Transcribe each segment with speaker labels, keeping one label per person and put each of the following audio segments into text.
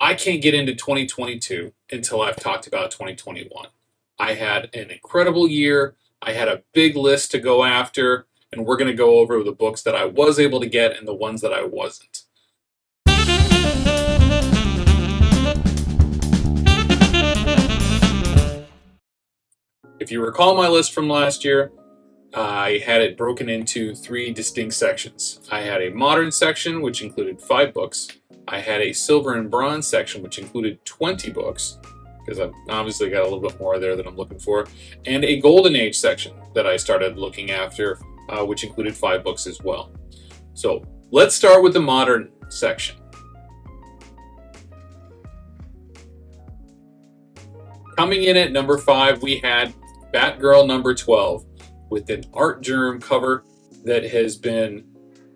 Speaker 1: I can't get into 2022 until I've talked about 2021. I had an incredible year. I had a big list to go after, and we're going to go over the books that I was able to get and the ones that I wasn't. If you recall my list from last year, I had it broken into 3 distinct sections. I had a modern section, which included 5 books. I had a silver and bronze section, which included 20 books, because I've obviously got a little bit more there that I'm looking for, and a golden age section that I started looking after, which included 5 books as well. So let's start with the modern section. Coming in at number 5, we had Batgirl number 12 with an Art Germ cover that has been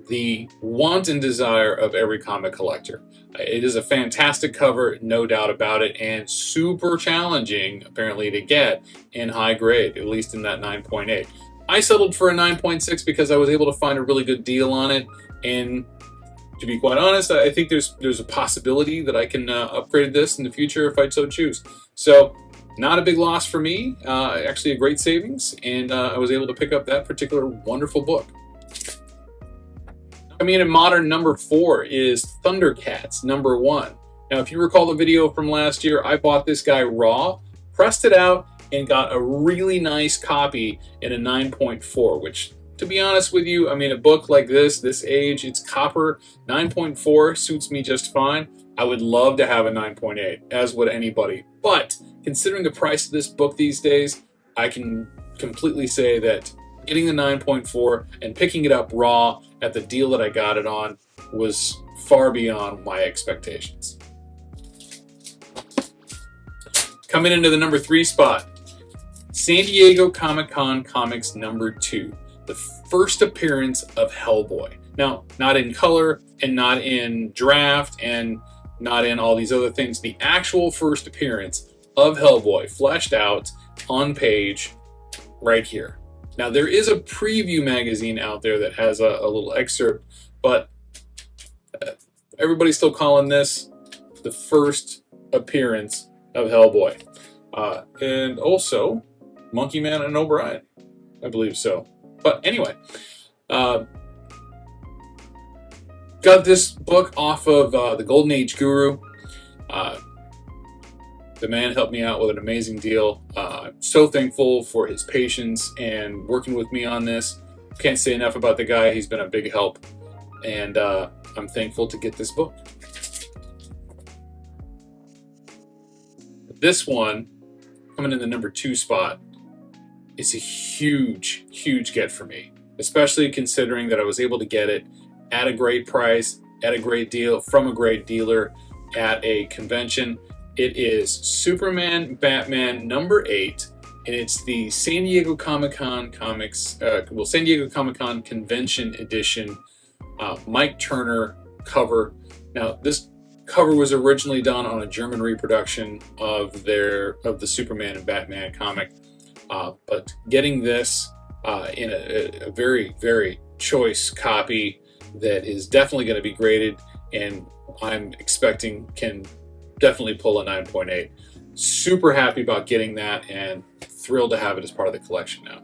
Speaker 1: the want and desire of every comic collector. It is a fantastic cover, no doubt about it, and super challenging apparently to get in high grade, at least in that 9.8. I settled for a 9.6 because I was able to find a really good deal on it, and to be quite honest, I think there's a possibility that I can upgrade this in the future if I so choose. So not a big loss for me, actually a great savings, and I was able to pick up that particular wonderful book. Coming in at modern number 4 is Thundercats number 1. Now, if you recall the video from last year, I bought this guy raw, pressed it out, and got a really nice copy in a 9.4, which, to be honest with you, I mean, a book like this age, it's copper, 9.4 suits me just fine. I would love to have a 9.8, as would anybody. But considering the price of this book these days, I can completely say that getting the 9.4 and picking it up raw at the deal that I got it on was far beyond my expectations. Coming into the number 3 spot, San Diego Comic-Con Comics number 2, the first appearance of Hellboy. Now, not in color and not in draft and not in all these other things. The actual first appearance of Hellboy fleshed out on page right here. Now, there is a preview magazine out there that has a little excerpt, but everybody's still calling this the first appearance of Hellboy. And also, Monkey Man and O'Brien, I believe so. But anyway, got this book off of the Golden Age Guru. The man helped me out with an amazing deal. I'm so thankful for his patience and working with me on this. Can't say enough about the guy. He's been a big help. And I'm thankful to get this book. This one, coming in the number 2 spot, is a huge, huge get for me. Especially considering that I was able to get it at a great price, at a great deal, from a great dealer, at a convention. It is Superman Batman number 8, and it's the San Diego Comic-Con San Diego Comic-Con Convention Edition Mike Turner cover. Now, this cover was originally done on a German reproduction of the Superman and Batman comic, but getting this in a very, very choice copy that is definitely going to be graded, and I'm expecting can definitely pull a 9.8. Super happy about getting that and thrilled to have it as part of the collection now.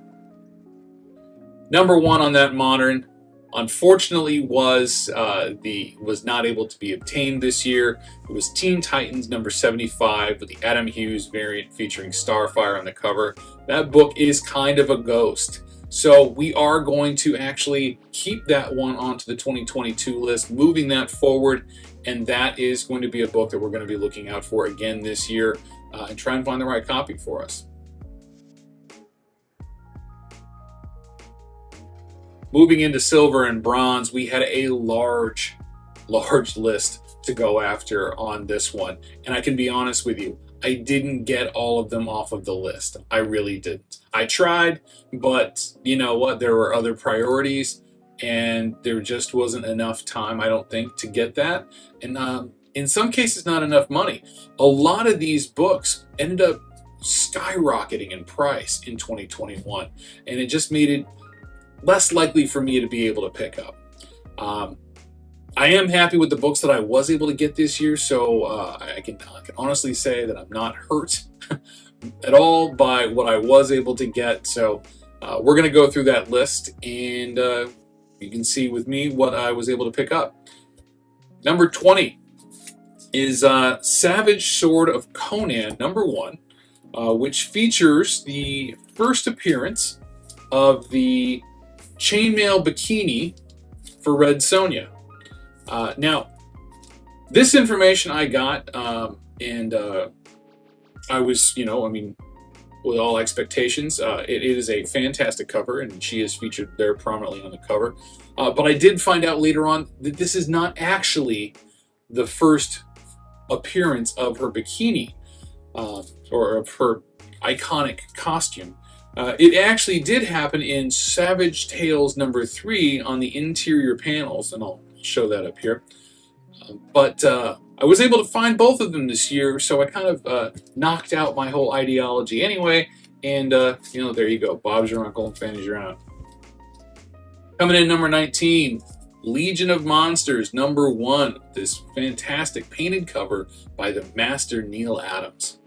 Speaker 1: Number 1 on that modern, unfortunately, was not able to be obtained this year. It was Teen Titans number 75 with the Adam Hughes variant featuring Starfire on the cover. That book is kind of a ghost. So we are going to actually keep that one onto the 2022 list, moving that forward, and that is going to be a book that we're going to be looking out for again this year and try and find the right copy for us. Moving into silver and bronze, we had a large list to go after on this one, and I can be honest with you, I didn't get all of them off of the list. I really didn't. I tried, but you know what? There were other priorities, and there just wasn't enough time, I don't think, to get that. And in some cases, not enough money. A lot of these books ended up skyrocketing in price in 2021, and it just made it less likely for me to be able to pick up. I am happy with the books that I was able to get this year, so I can honestly say that I'm not hurt at all by what I was able to get. So we're going to go through that list, and you can see with me what I was able to pick up. Number 20 is Savage Sword of Conan, number 1, which features the first appearance of the chainmail bikini for Red Sonja. Now, this information I got, and I was, with all expectations, it is a fantastic cover, and she is featured there prominently on the cover. But I did find out later on that this is not actually the first appearance of her bikini, or of her iconic costume. It actually did happen in Savage Tales number 3 on the interior panels, and I'll show that up here. But I was able to find both of them this year, so I kind of knocked out my whole ideology anyway, and there you go. Bob's your uncle and Fanny's your aunt. Coming in number 19, Legion of Monsters, number 1. This fantastic painted cover by the master Neil Adams.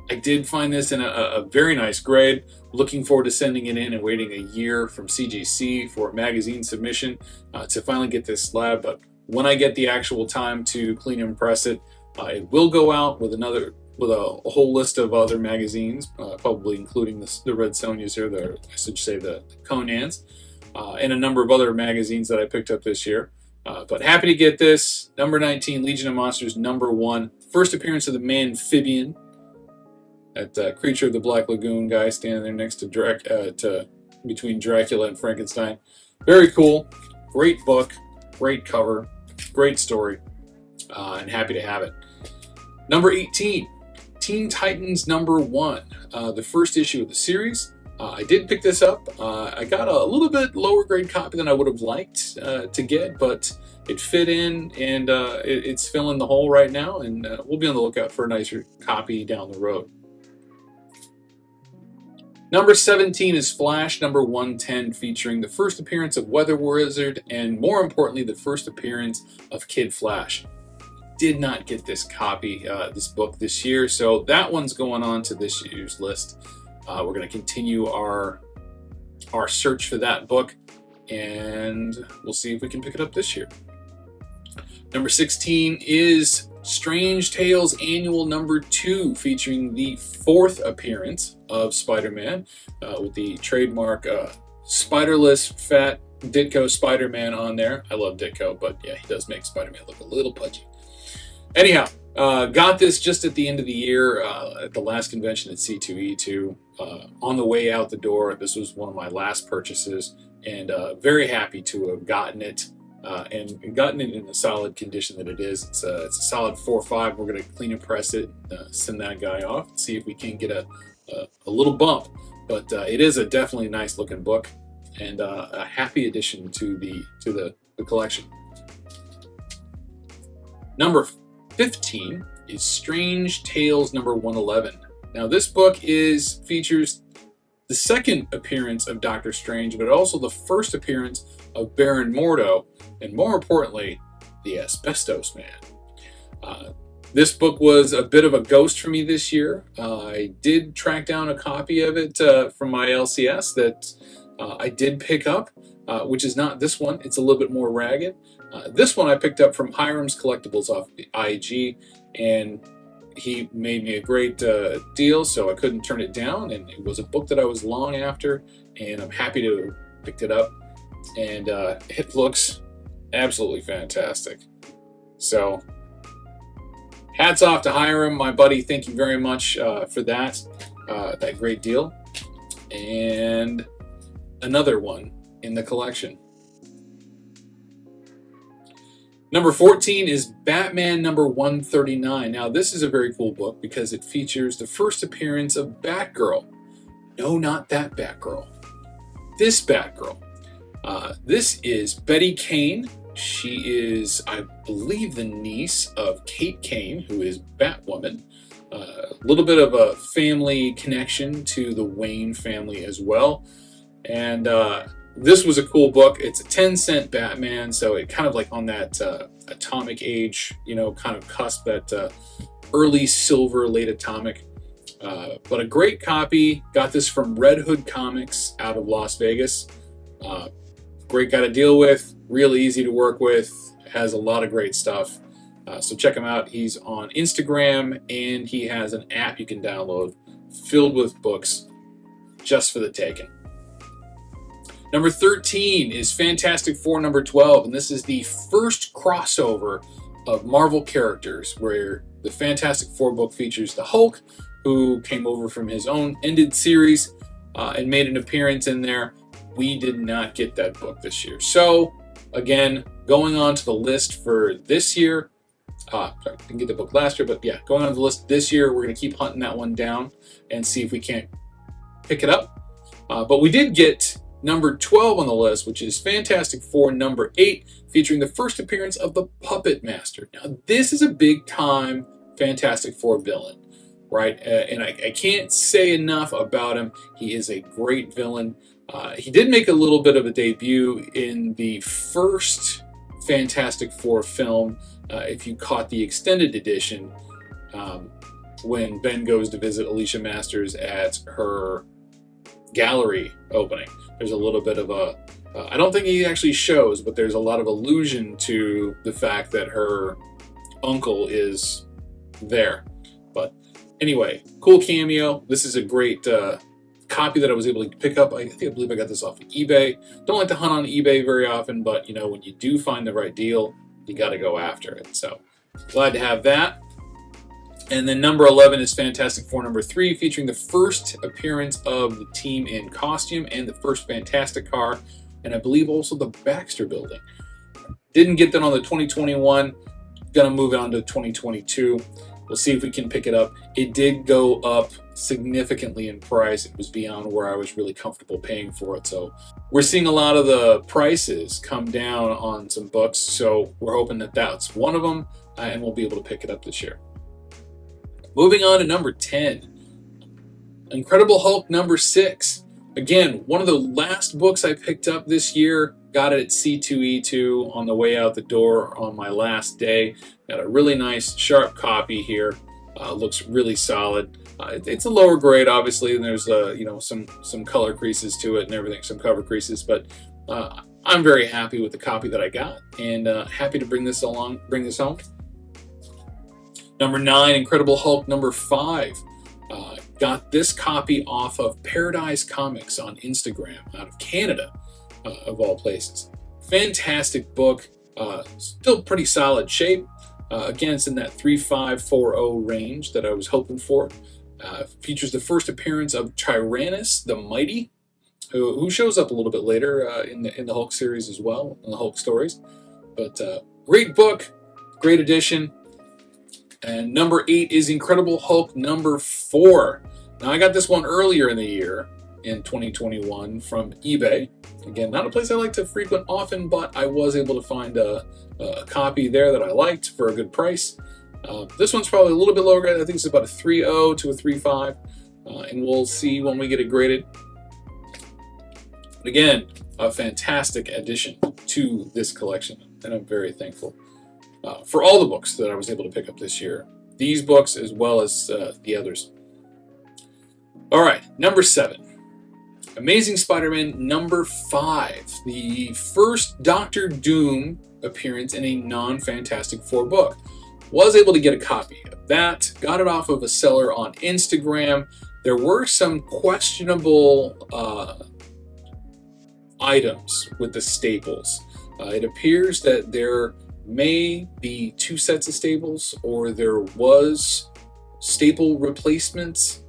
Speaker 1: I did find this in a very nice grade. Looking forward to sending it in and waiting a year from CGC for magazine submission to finally get this slab. But when I get the actual time to clean and press it, it will go out with a whole list of other magazines, probably including the Red Sonjas here, I should say the Conans, and a number of other magazines that I picked up this year. But happy to get this. Number 19, Legion of Monsters, number 1. First appearance of the Manphibian. That creature of the Black Lagoon guy standing there next to between Dracula and Frankenstein. Very cool. Great book. Great cover. Great story. And happy to have it. Number 18, Teen Titans number 1. The first issue of the series. I did pick this up. I got a little bit lower grade copy than I would have liked to get, but it fit in, and it's filling the hole right now, and we'll be on the lookout for a nicer copy down the road. Number 17 is Flash number 110, featuring the first appearance of Weather Wizard, and more importantly, the first appearance of Kid Flash. Did not get this copy, this book this year, so that one's going on to this year's list. We're going to continue our search for that book, and we'll see if we can pick it up this year. Number 16 is Strange Tales Annual number 2, featuring the 4th appearance of Spider-Man, with the trademark spiderless fat Ditko Spider-Man on there. I love Ditko, but yeah, he does make Spider-Man look a little pudgy. Anyhow, got this just at the end of the year at the last convention at C2E2. On the way out the door, this was one of my last purchases, and very happy to have gotten it. And gotten it in a solid condition that it is. It's a solid 4.5. We're going to clean and press it, send that guy off, and see if we can get a little bump. But it is a definitely nice looking book, and a happy addition to the collection. Number 15 is Strange Tales number 111. Now this book features the second appearance of Doctor Strange, but also the first appearance of Baron Mordo, and more importantly, the Asbestos Man. This book was a bit of a ghost for me this year. I did track down a copy of it from my LCS that I did pick up, which is not this one. It's a little bit more ragged. This one I picked up from Hiram's Collectibles off the IG, and he made me a great deal, so I couldn't turn it down, and it was a book that I was long after, and I'm happy to have picked it up, and it looks absolutely fantastic. So hats off to Hiram, my buddy. Thank you very much for that great deal. And another one in the collection. Number 14 is Batman number 139. Now, this is a very cool book because it features the first appearance of Batgirl. No, not that Batgirl. This Batgirl. This is Betty Kane. She is, I believe, the niece of Kate Kane, who is Batwoman. A little bit of a family connection to the Wayne family as well. And this was a cool book. It's a 10-cent Batman, so it kind of like on that atomic age, kind of cusp, that early silver, late atomic. But a great copy. Got this from Red Hood Comics out of Las Vegas. Great guy to deal with, real easy to work with, has a lot of great stuff. So check him out. He's on Instagram, and he has an app you can download filled with books just for the taking. Number 13 is Fantastic Four number 12, and this is the first crossover of Marvel characters where the Fantastic Four book features the Hulk, who came over from his own ended series and made an appearance in there. We did not get that book this year. So, again, going on to the list for this year, sorry, didn't get the book last year, but yeah, going on the list this year, we're going to keep hunting that one down and see if we can't pick it up. But we did get number 12 on the list, which is Fantastic Four number 8, featuring the first appearance of the Puppet Master. Now, this is a big-time Fantastic Four villain, right? And I can't say enough about him. He is a great villain. He did make a little bit of a debut in the first Fantastic Four film, if you caught the extended edition, when Ben goes to visit Alicia Masters at her gallery opening. There's a little bit of a, I don't think he actually shows, but there's a lot of allusion to the fact that her uncle is there. But anyway, cool cameo. This is a great copy that I was able to pick up. I believe I got this off of eBay. Don't like to hunt on eBay very often, but when you do find the right deal, you got to go after it. So glad to have that. And then number 11 is Fantastic Four number 3, featuring the first appearance of the team in costume and the first Fantastic car, and I believe also the Baxter building. Didn't get that on the 2021. Gonna move on to 2022. We'll see if we can pick it up. It did go up significantly in price. It was beyond where I was really comfortable paying for it. So we're seeing a lot of the prices come down on some books. So we're hoping that that's one of them, and we'll be able to pick it up this year. Moving on to number 10, Incredible Hulk number 6. Again, one of the last books I picked up this year. Got it at C2E2 on the way out the door on my last day. Got a really nice, sharp copy here. Looks really solid. It's a lower grade, obviously, and there's some color creases to it and everything, some cover creases. But I'm very happy with the copy that I got, and happy to bring this home. Number 9, Incredible Hulk number 5. Got this copy off of Paradise Comics on Instagram, out of Canada, of all places. Fantastic book, still pretty solid shape. Again, it's in that 3540 range that I was hoping for. Features the first appearance of Tyrannus the Mighty, who shows up a little bit later in the Hulk series as well, in the Hulk stories. But great book, great edition. And number 8 is Incredible Hulk number 4. Now, I got this one earlier in the year, in 2021, from eBay. Again, not a place I like to frequent often, but I was able to find a copy there that I liked for a good price. This one's probably a little bit lower grade. I think it's about a 3.0 to a 3.5, and we'll see when we get it graded. But again, a fantastic addition to this collection, and I'm very thankful for all the books that I was able to pick up this year. These books as well as the others. All right, number 7. Amazing Spider-Man number 5. The first Doctor Doom appearance in a non-Fantastic Four book. Was able to get a copy of that. Got it off of a seller on Instagram. There were some questionable items with the staples. It appears that there may be 2 sets of staples, or there was staple replacements.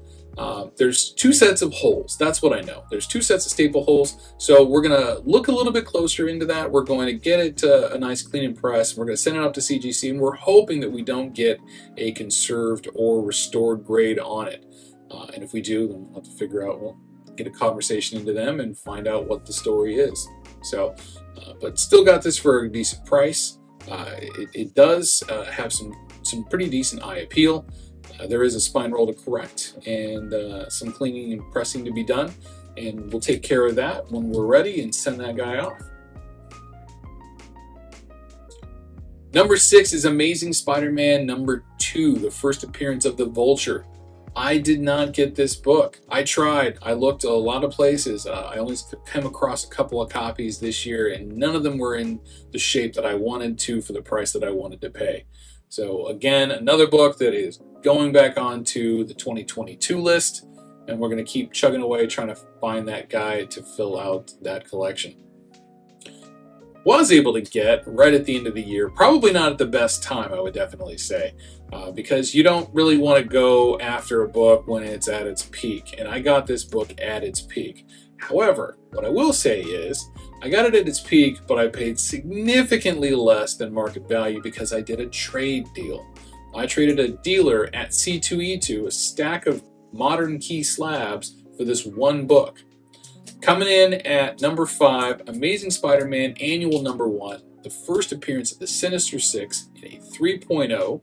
Speaker 1: There's 2 sets of holes. That's what I know. There's 2 sets of staple holes. So we're going to look a little bit closer into that. We're going to get it a nice clean and press. We're going to send it up to CGC, and we're hoping that we don't get a conserved or restored grade on it. And if we do, then we'll have to figure out, we'll get a conversation into them and find out what the story is. So, but still got this for a decent price. It does have some pretty decent eye appeal. There is a spine roll to correct and some cleaning and pressing to be done. and we'll take care of that when we're ready and send that guy off. Number 6 is Amazing Spider-Man number 2, the first appearance of the Vulture. I did not get this book. I tried. I looked a lot of places. I only came across a couple of copies this year, and none of them were in the shape that I wanted to for the price that I wanted to pay. So again, another book that is going back onto the 2022 list, and we're going to keep chugging away trying to find that guy to fill out that collection. Was able to get right at the end of the year, probably not at the best time, I would definitely say, because you don't really want to go after a book when it's at its peak, and I got this book at its peak. However, what I will say is, I got it at its peak, but I paid significantly less than market value because I did a trade deal. I traded a dealer at C2E2 a stack of modern key slabs for this one book. Coming in at number 5, Amazing Spider-Man Annual number 1, the first appearance of the Sinister Six in a 3.0.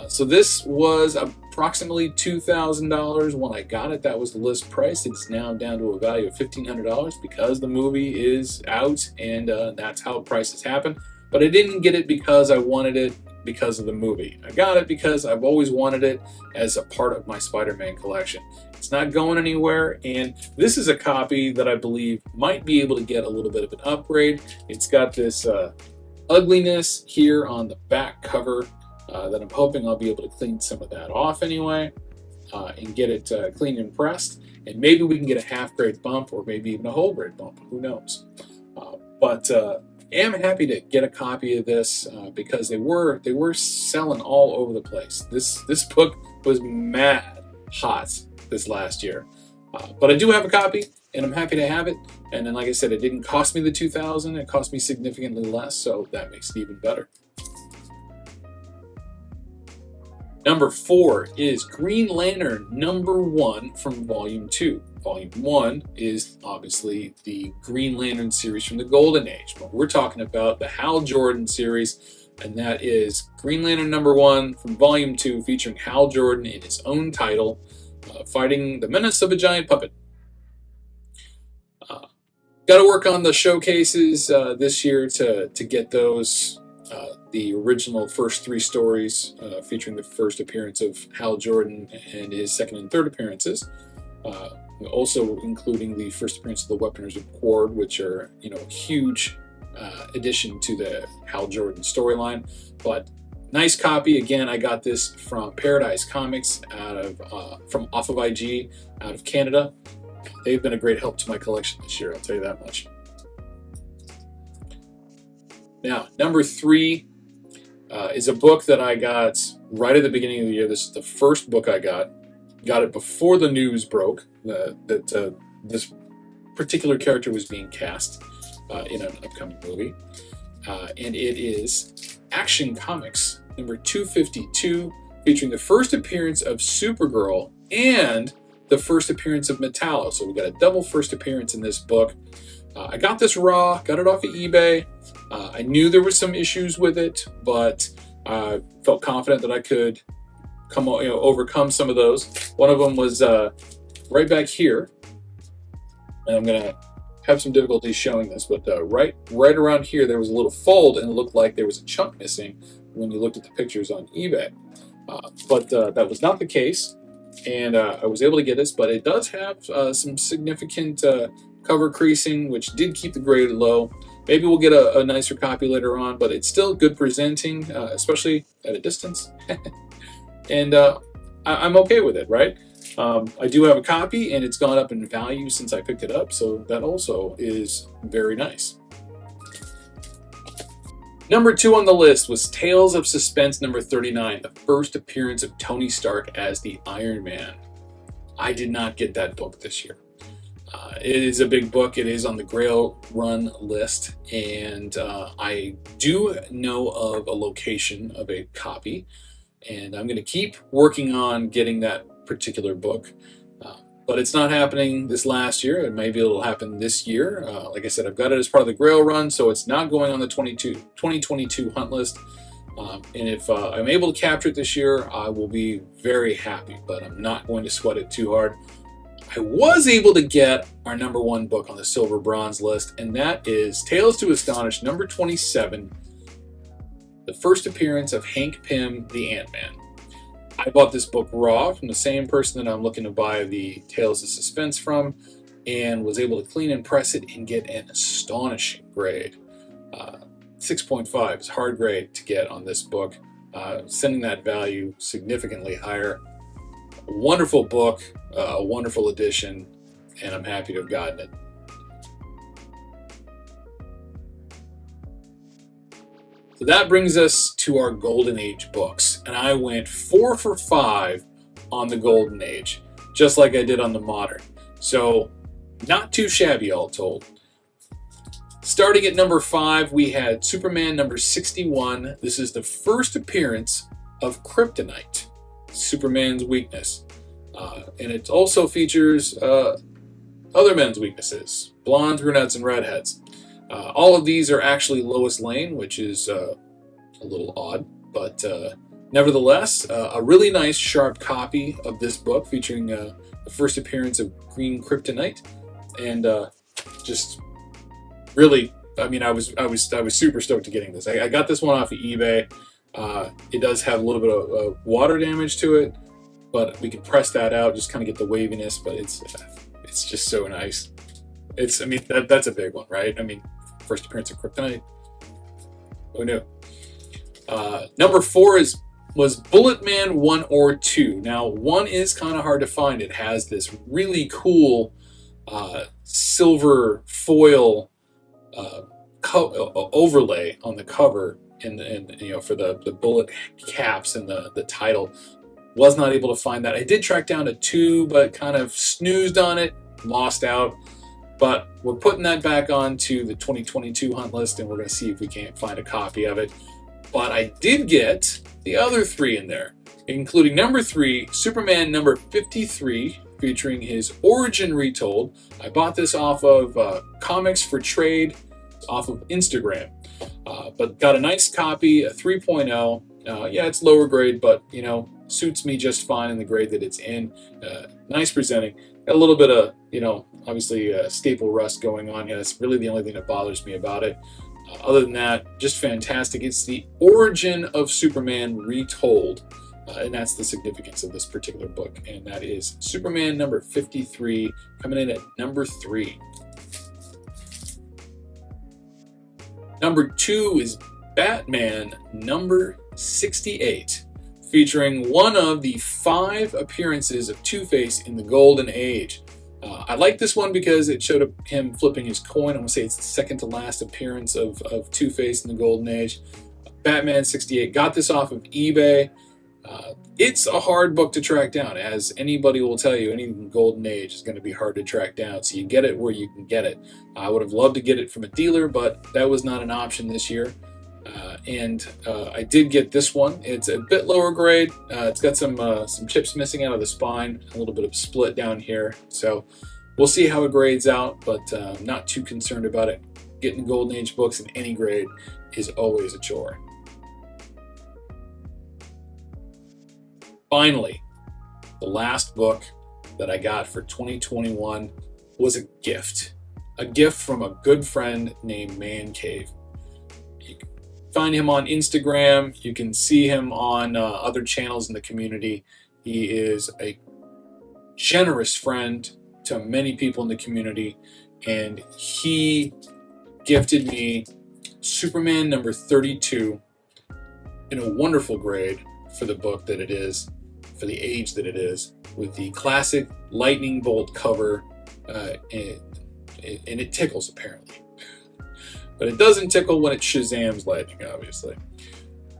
Speaker 1: So this was approximately $2,000 when I got it. That was the list price. It's now down to a value of $1,500 because the movie is out, and that's how prices happen. But I didn't get it because I wanted it because of the movie. I got it because I've always wanted it as a part of my Spider-Man collection. It's not going anywhere, and this is a copy that I believe might be able to get a little bit of an upgrade. It's got this ugliness here on the back cover that I'm hoping I'll be able to clean some of that off anyway and get it cleaned and pressed, and maybe we can get a half-grade bump or maybe even a whole-grade bump, who knows. But am happy to get a copy of this because they were selling all over the place. This book was mad hot this last year, but I do have a copy, and I'm happy to have it. And then, like I said, it didn't cost me the $2,000; it cost me significantly less, so that makes it even better. Number 4 is Green Lantern number 1 from Volume 2. Volume 1 is obviously the Green Lantern series from the Golden Age, but we're talking about the Hal Jordan series, and that is Green Lantern number 1 from Volume 2, featuring Hal Jordan in his own title, fighting the menace of a giant puppet. Got to work on the showcases this year to get those. The original first 3 stories featuring the first appearance of Hal Jordan and his second and third appearances. Also including the first appearance of the Weaponers of Cord, which are, a huge addition to the Hal Jordan storyline. But nice copy. Again, I got this from Paradise Comics from off of IG out of Canada. They've been a great help to my collection this year, I'll tell you that much. Now, number 3 is a book that I got right at the beginning of the year. This is the first book I got. Got it before the news broke that this particular character was being cast in an upcoming movie. And it is Action Comics number 252, featuring the first appearance of Supergirl and the first appearance of Metallo. So we got a double first appearance in this book. I got this raw, got it off of eBay. I knew there was some issues with it, but I felt confident that I could overcome some of those. One of them was right back here, and I'm gonna have some difficulty showing this, but right around here there was a little fold, and it looked like there was a chunk missing when you looked at the pictures on eBay. But that was not the case, and I was able to get this, but it does have some significant cover creasing, which did keep the grade low. Maybe we'll get a nicer copy later on, but it's still good presenting, especially at a distance. And I'm okay with it, right? I do have a copy, and it's gone up in value since I picked it up, so that also is very nice. Number 2 on the list was Tales of Suspense number 39, the first appearance of Tony Stark as the Iron Man. I did not get that book this year. It is a big book. It is on the Grail Run list, and I do know of a location of a copy, and I'm going to keep working on getting that particular book. But it's not happening this last year. Maybe it'll happen this year. Like I said, I've got it as part of the Grail Run, so it's not going on the 2022 hunt list. And if I'm able to capture it this year, I will be very happy, but I'm not going to sweat it too hard. I was able to get our #1 book on the Silver Bronze list, and that is Tales to Astonish number 27, the first appearance of Hank Pym, the Ant-Man. I bought this book raw from the same person that I'm looking to buy the Tales of Suspense from, and was able to clean and press it and get an astonishing grade. 6.5 is hard grade to get on this book, sending that value significantly higher. A wonderful book, a wonderful edition, and I'm happy to have gotten it. So that brings us to our Golden Age books, and I went 4 for 5 on the Golden Age, just like I did on the Modern. So not too shabby all told. Starting at number 5, we had Superman number 61. This is the first appearance of Kryptonite, Superman's weakness. And it also features other men's weaknesses, blondes, brunettes, and redheads. All of these are actually Lois Lane, which is a little odd, but nevertheless, a really nice, sharp copy of this book featuring the first appearance of Green Kryptonite, and just really, I mean, I was super stoked to getting this. I got this one off of eBay. It does have a little bit of water damage to it, but we can press that out, just kind of get the waviness. But it's just so nice. I mean, that's a big one, right? I mean, first appearance of Kryptonite. Who knew? Number 4 was Bullet Man 1 or 2. Now, 1 is kind of hard to find. It has this really cool silver foil overlay on the cover, and for the bullet caps and the title. Was not able to find that. I did track down a 2, but kind of snoozed on it, lost out. But we're putting that back onto the 2022 hunt list, and we're going to see if we can't find a copy of it. But I did get the other 3 in there, including number 3, Superman number 53, featuring his origin retold. I bought this off of Comics for Trade, off of Instagram, but got a nice copy, a 3.0. Yeah, it's lower grade, but suits me just fine in the grade that it's in. Nice presenting. Got a little bit of, obviously staple rust going on here. That's really the only thing that bothers me about it. Other than that, just fantastic. It's the origin of Superman retold, and that's the significance of this particular book. And that is Superman number 53, coming in at number 3. Number 2 is Batman number 68, featuring one of the 5 appearances of Two-Face in the Golden Age. I like this one because it showed him flipping his coin. I'm going to say it's the second to last appearance of Two-Face in the Golden Age. Batman 68. Got this off of eBay. It's a hard book to track down. As anybody will tell you, anything Golden Age is going to be hard to track down. So you get it where you can get it. I would have loved to get it from a dealer, but that was not an option this year. And I did get this one. It's a bit lower grade. It's got some chips missing out of the spine, a little bit of split down here. So we'll see how it grades out, but I'm not too concerned about it. Getting Golden Age books in any grade is always a chore. Finally, the last book that I got for 2021 was a gift. A gift from a good friend named Man Cave. You can find him on Instagram. You can see him on other channels in the community. He is a generous friend to many people in the community, and he gifted me Superman number 32 in a wonderful grade for the book that it is, for the age that it is, with the classic lightning bolt cover, and it tickles apparently. But it doesn't tickle when it Shazam's lightning, obviously.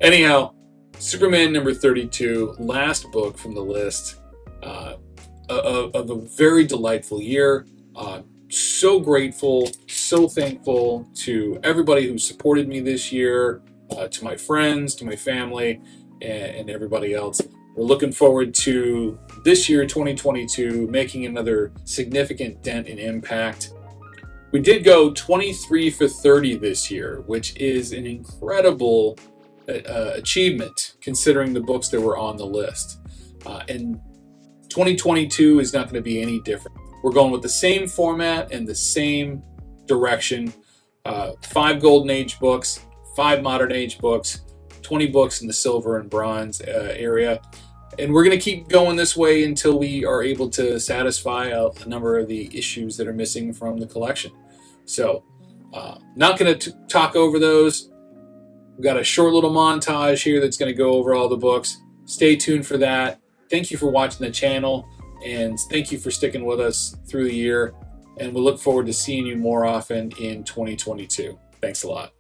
Speaker 1: Anyhow, Superman number 32, last book from the list, of a very delightful year. So grateful, so thankful to everybody who supported me this year, to my friends, to my family, and everybody else. We're looking forward to this year, 2022, making another significant dent in impact. We did go 23 for 30 this year, which is an incredible achievement considering the books that were on the list. And 2022 is not going to be any different. We're going with the same format and the same direction. 5 Golden Age books, 5 Modern Age books, 20 books in the Silver and Bronze area. And we're going to keep going this way until we are able to satisfy a number of the issues that are missing from the collection. So, not going to talk over those. We've got a short little montage here that's going to go over all the books. Stay tuned for that. Thank you for watching the channel, and thank you for sticking with us through the year. And we'll look forward to seeing you more often in 2022. Thanks a lot.